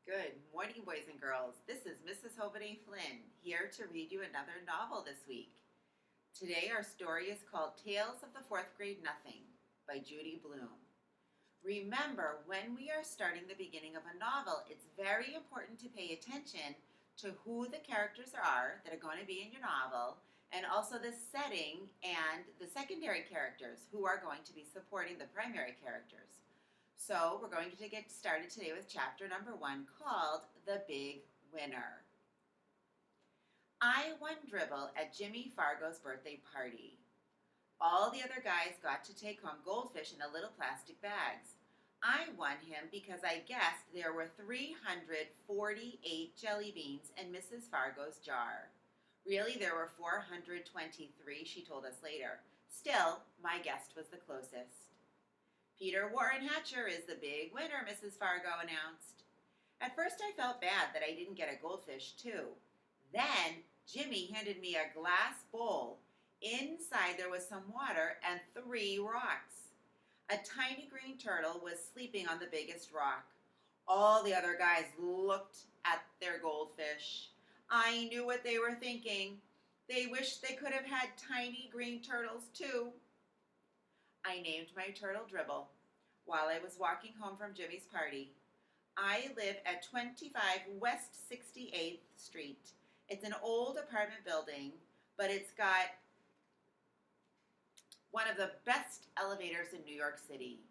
Good morning, boys and girls. This is Mrs. Jovane-Flynn here to read you another novel this week. Today, our story is called Tales of the Fourth Grade Nothing by Judy Blume. Remember, when we are starting the beginning of a novel, it's very important to pay attention to who the characters are that are going to be in your novel, and also the setting and the secondary characters who are going to be supporting the primary characters. So we're going to get started today with chapter number 1 called The Big Winner. I won Dribble at Jimmy Fargo's birthday party. All the other guys got to take home goldfish in the little plastic bags. I won him because I guessed there were 348 jelly beans in Mrs. Fargo's jar. Really, there were 423, she told us later. Still, my guess was the closest. Peter Warren Hatcher is the big winner, Mrs. Fargo announced. At first I felt bad that I didn't get a goldfish too. Then Jimmy handed me a glass bowl. Inside there was some water and 3 rocks. A tiny green turtle was sleeping on the biggest rock. All the other guys looked at their goldfish. I knew what they were thinking. They wished they could have had tiny green turtles too. I named my turtle Dribble while I was walking home from Jimmy's party. I live at 25 West 68th Street. It's an old apartment building, but it's got one of the best elevators in New York City.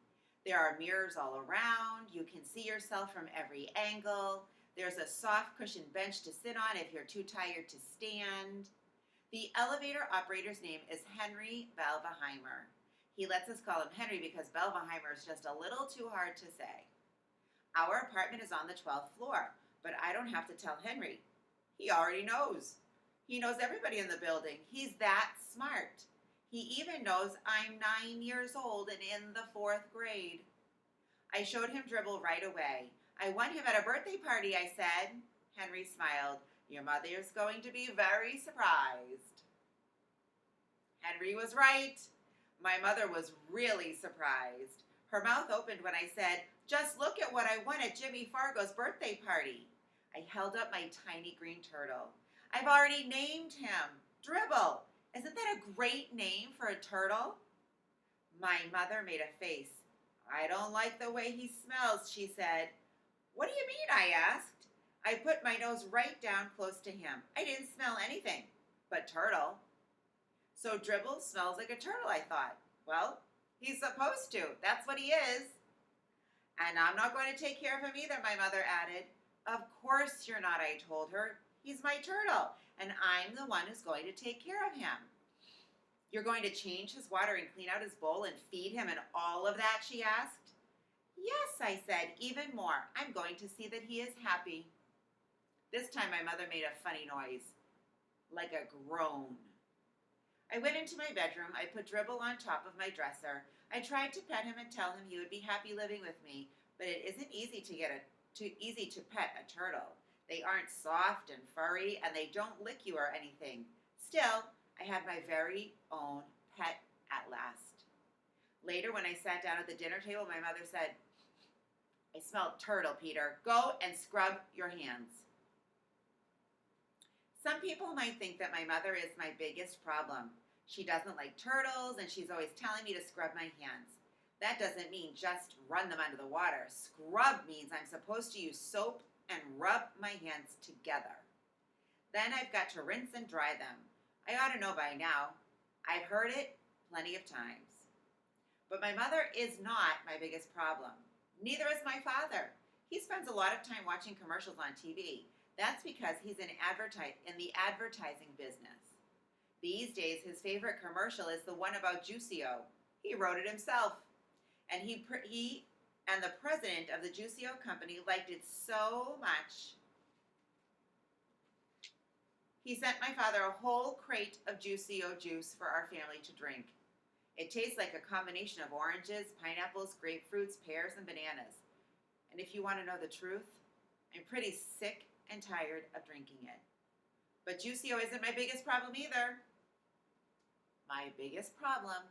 There are mirrors all around. You can see yourself from every angle. There's a soft cushioned bench to sit on if you're too tired to stand. The elevator operator's name is Henry Belveheimer. He lets us call him Henry because Belveheimer is just a little too hard to say. Our apartment is on the 12th floor, but I don't have to tell Henry. He already knows. He knows everybody in the building. He's that smart. He even knows I'm 9 years old and in the 4th grade. I showed him Dribble right away. I won him at a birthday party, I said. Henry smiled. Your mother's going to be very surprised. Henry was right. My mother was really surprised. Her mouth opened when I said, just look at what I won at Jimmy Fargo's birthday party. I held up my tiny green turtle. I've already named him Dribble. Isn't that a great name for a turtle? My mother made a face. I don't like the way he smells, she said. What do you mean? I asked. I put my nose right down close to him. I didn't smell anything but turtle. So Dribble smells like a turtle, I thought. Well, he's supposed to. That's what he is. And I'm not going to take care of him either, my mother added. Of course you're not, I told her. He's my turtle, and I'm the one who's going to take care of him. You're going to change his water and clean out his bowl and feed him and all of that, she asked. Yes, I said, even more. I'm going to see that he is happy. This time my mother made a funny noise, like a groan. I went into my bedroom. I put Dribble on top of my dresser. I tried to pet him and tell him he would be happy living with me, but it isn't easy to pet a turtle. They aren't soft and furry, and they don't lick you or anything. Still, I had my very own pet at last. Later, when I sat down at the dinner table, my mother said, I smelled turtle, Peter. Go and scrub your hands. Some people might think that my mother is my biggest problem. She doesn't like turtles, and she's always telling me to scrub my hands. That doesn't mean just run them under the water. Scrub means I'm supposed to use soap and rub my hands together. Then I've got to rinse and dry them. I ought to know by now. I've heard it plenty of times. But my mother is not my biggest problem. Neither is my father. He spends a lot of time watching commercials on TV. That's because he's in the advertising business. These days, his favorite commercial is the one about Juicio. He wrote it himself. And he and the president of the Juicio company liked it so much. He sent my father a whole crate of Juicio juice for our family to drink. It tastes like a combination of oranges, pineapples, grapefruits, pears, and bananas. And if you want to know the truth, I'm pretty sick and tired of drinking it. But Juicio isn't my biggest problem either. My biggest problem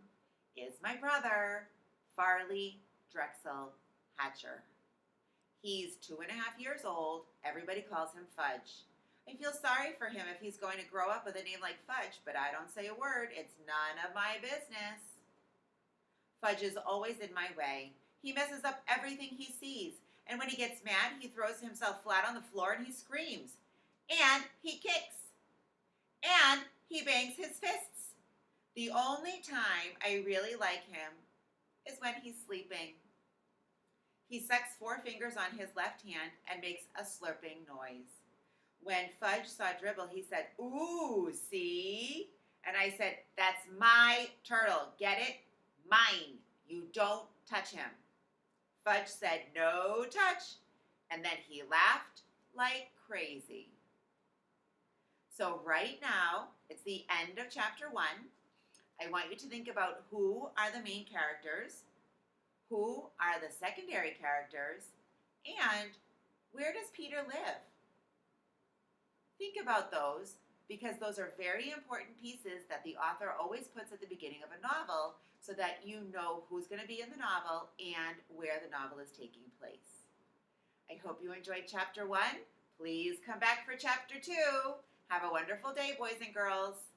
is my brother, Farley Drexel Hatcher. He's 2.5 years old. Everybody calls him Fudge. I feel sorry for him if he's going to grow up with a name like Fudge, but I don't say a word. It's none of my business. Fudge is always in my way. He messes up everything he sees, and when he gets mad, he throws himself flat on the floor and he screams. And he kicks. And he bangs his fists. The only time I really like him is when he's sleeping. He sucks 4 fingers on his left hand and makes a slurping noise. When Fudge saw Dribble, he said, "Ooh, see?" And I said, "That's my turtle. Get it? Mine. You don't touch him." Fudge said, "No touch." And then he laughed like crazy. So right now, it's the end of chapter 1. I want you to think about who are the main characters, who are the secondary characters, and where does Peter live? Think about those, because those are very important pieces that the author always puts at the beginning of a novel so that you know who's going to be in the novel and where the novel is taking place. I hope you enjoyed chapter 1. Please come back for chapter 2. Have a wonderful day, boys and girls.